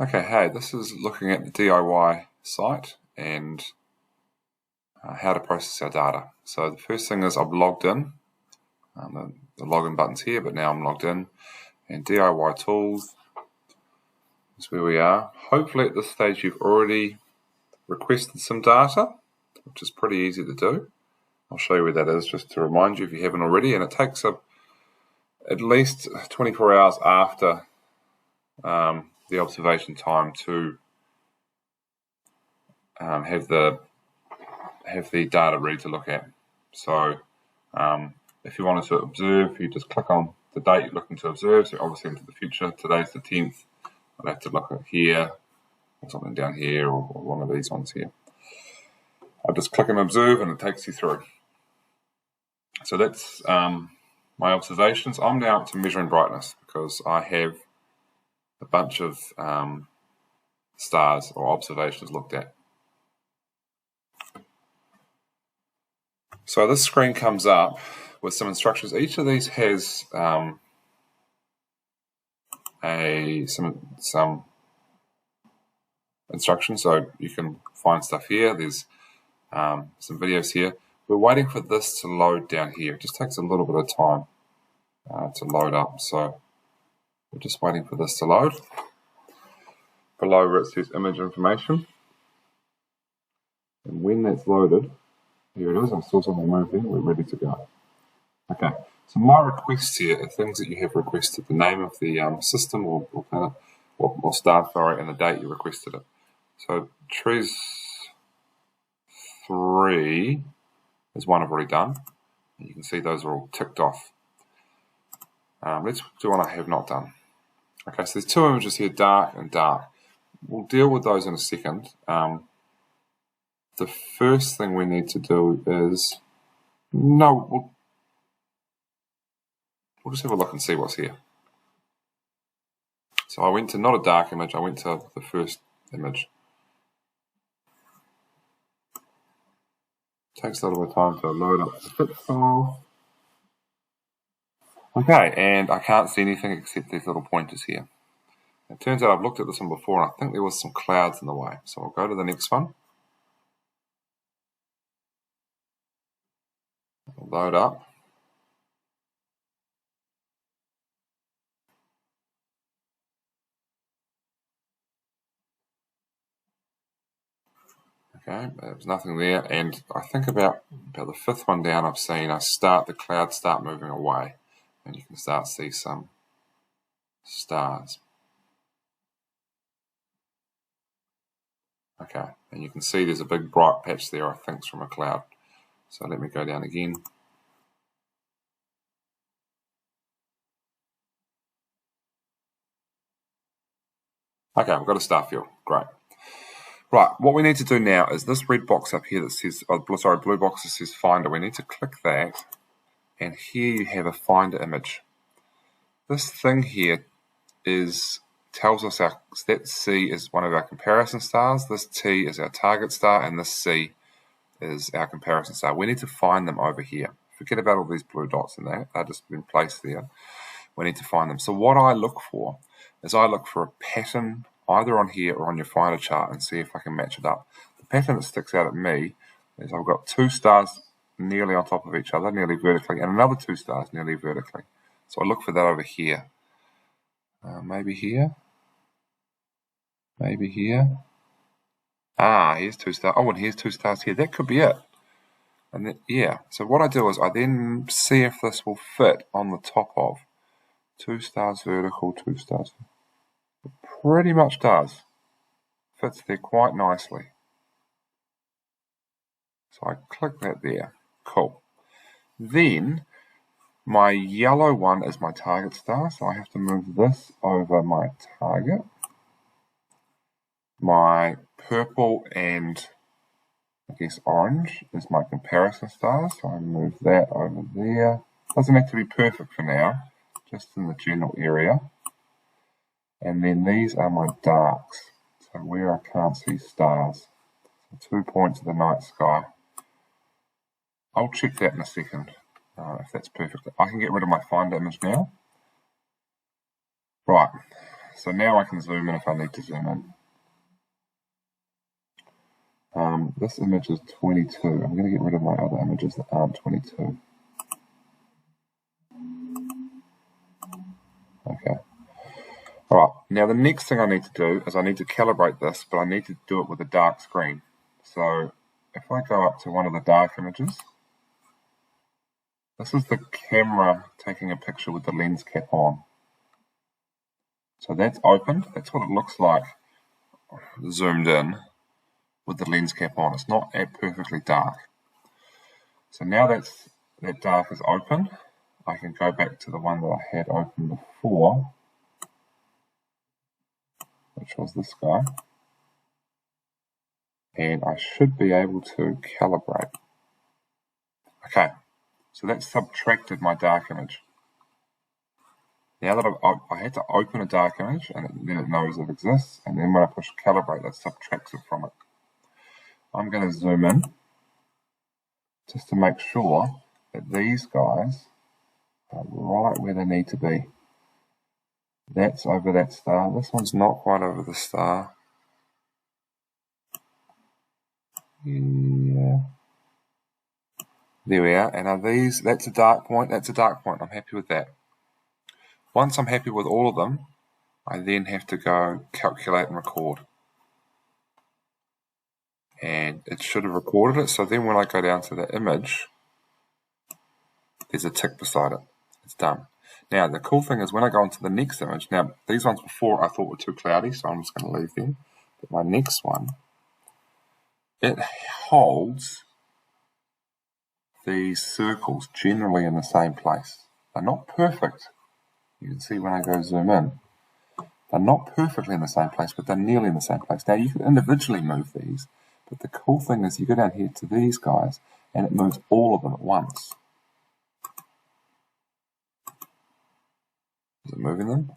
Okay, hey, this is looking at the DIY site and how to process our data. So the first thing is I've logged in. The login button's here, but now I'm logged in. And DIY tools is where we are. Hopefully at this stage you've already requested some data, which is pretty easy to do. I'll show you where that is just to remind you if you haven't already. And it takes at least 24 hours after the observation time to have the data ready to look at. So if you wanted to observe, you just click on the date you're looking to observe. So obviously into the future, today's the 10th. I'd have to look at here or something down here or one of these ones here. I'll just click and observe and it takes you through. So that's my observations. I'm now up to measuring brightness because I have a bunch of stars or observations looked at. So this screen comes up with some instructions. Each of these has some instructions, so you can find stuff here. There's some videos here. We're waiting for this to load down here. It just takes a little bit of time to load up, so we're just waiting for this to load. Below where it says image information, and when that's loaded, here it is. I'm still on the move here. We're ready to go. Okay, so my requests here are things that you have requested: the name of the system or star, and the date you requested it. So trees 3 is one I've already done. You can see those are all ticked off. Let's do one I have not done. Okay, so there's two images here, dark and dark. We'll deal with those in a second. The first thing we need to do is we'll just have a look and see what's here. So I went to not a dark image, I went to the first image. Takes a little bit of time to load up the fit file. Okay, and I can't see anything except these little pointers here. It turns out I've looked at this one before and I think there was some clouds in the way. So I'll go to the next one. It'll load up. Okay, there's nothing there, and I think about the fifth one down I've seen, the clouds start moving away, and you can start to see some stars. Okay, and you can see there's a big bright patch there, I think, from a cloud. So let me go down again. Okay, we've got a star field. Great. Right, what we need to do now is this red box up here that says, blue box that says Finder. We need to click that, and here you have a Finder image. This thing here tells us that C is one of our comparison stars, this T is our target star, and this C is our comparison star. We need to find them over here. Forget about all these blue dots in there. They're just been placed there. We need to find them. So what I look for is I look for a pattern either on here or on your Finder chart and see if I can match it up. The pattern that sticks out at me is I've got two stars nearly on top of each other, nearly vertically, and another two stars nearly vertically. So I look for that over here. Maybe here. Maybe here. Here's two stars. Oh, and here's two stars here. That could be it. And then, yeah. So what I do is I then see if this will fit on the top of two stars vertical, two stars. It pretty much does. Fits there quite nicely. So I click that there. Cool. Then my yellow one is my target star, so I have to move this over my target. My purple and I guess orange is my comparison star, so I move that over there. Doesn't have to be perfect for now, just in the general area. And then these are my darks, so where I can't see stars. So 2 points of the night sky. I'll check that in a second, if that's perfect. I can get rid of my Finder image now. Right, So now I can zoom in if I need to zoom in. This image is 22. I'm going to get rid of my other images that aren't 22. Okay. Alright, now the next thing I need to do is I need to calibrate this, but I need to do it with a dark screen. So if I go up to one of the dark images, this is the camera taking a picture with the lens cap on. So that's opened. That's what it looks like zoomed in with the lens cap on. It's not perfectly dark. So now that dark is open, I can go back to the one that I had open before, which was this guy, and I should be able to calibrate. Okay, so that's subtracted my dark image. Now that I had to open a dark image, and then it knows it exists, and then when I push calibrate, that subtracts it from it. I'm going to zoom in just to make sure that these guys are right where they need to be. That's over that star. This one's not quite over the star. Yeah. There we are. And are these, that's a dark point, that's a dark point. I'm happy with that. Once I'm happy with all of them, I then have to go calculate and record. And it should have recorded it. So then when I go down to the image, there's a tick beside it. It's done. Now, the cool thing is when I go into the next image, now these ones before I thought were too cloudy, so I'm just going to leave them. But my next one, it holds these circles generally in the same place. They're not perfect. You can see when I go zoom in, they're not perfectly in the same place, but they're nearly in the same place. Now, you can individually move these, but the cool thing is you go down here to these guys, and it moves all of them at once. Is it moving them?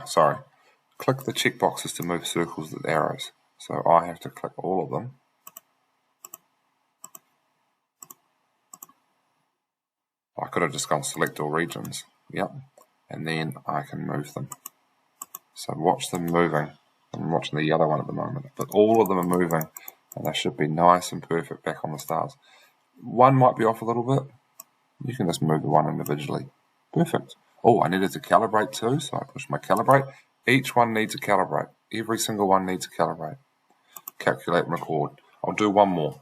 Sorry. Click the checkboxes to move circles with arrows. So I have to click all of them. I could have just gone select all regions. Yep. And then I can move them. So watch them moving. I'm watching the yellow one at the moment. But all of them are moving. And they should be nice and perfect back on the stars. One might be off a little bit. You can just move the one individually. Perfect. Oh, I needed to calibrate too, so I pushed my calibrate. Each one needs to calibrate. Every single one needs to calibrate. Calculate and record. I'll do one more.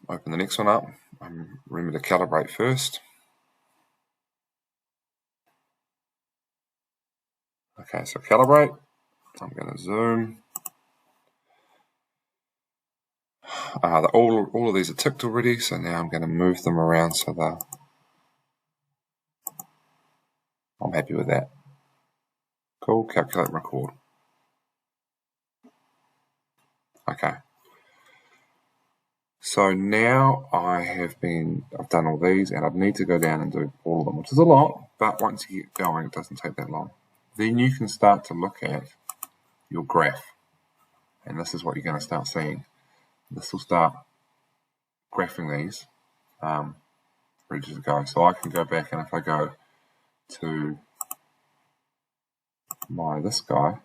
Open the next one up. Remember to calibrate first. Okay, so calibrate. I'm going to zoom. All of these are ticked already, so now I'm going to move them around so that I'm happy with that. Cool, calculate and record. Okay. So now I've done all these, and I need to go down and do all of them, which is a lot, but once you get going, it doesn't take that long. Then you can start to look at your graph, and this is what you're going to start seeing. This will start graphing these ready to go. So I can go back, and if I go to this guy,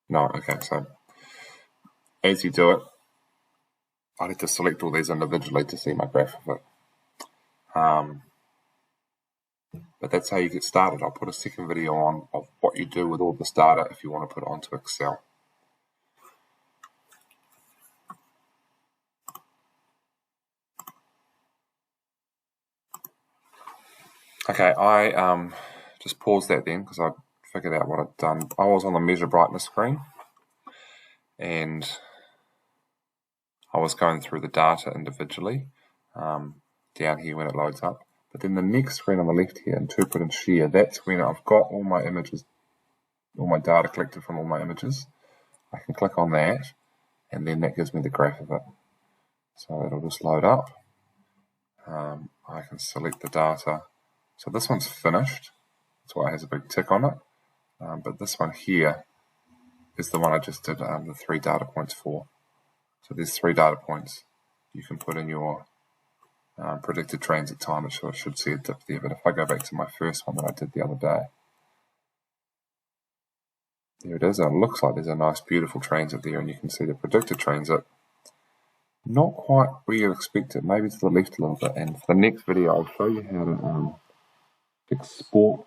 no, okay, so as you do it, I need to select all these individually to see my graph of it. But that's how you get started. I'll put a second video on of what you do with all this data if you want to put it onto Excel. Okay, I just paused that then because I figured out what I'd done. I was on the measure brightness screen and I was going through the data individually down here when it loads up. But then the next screen on the left here, interpret and share, that's when I've got all my images, all my data collected from all my images. I can click on that and then that gives me the graph of it. So it'll just load up. I can select the data. So this one's finished. That's why it has a big tick on it. But this one here is the one I just did the 3 data points for. So there's 3 data points you can put in your predicted transit time. It should see a dip there. But if I go back to my first one that I did the other day, there it is. And it looks like there's a nice, beautiful transit there, and you can see the predicted transit. Not quite where you'd expect it, maybe to the left a little bit. And for the next video, I'll show you how to export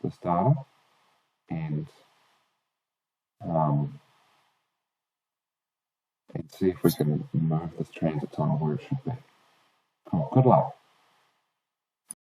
this data and see if we can move this transit time where it should be. Cool. Good luck.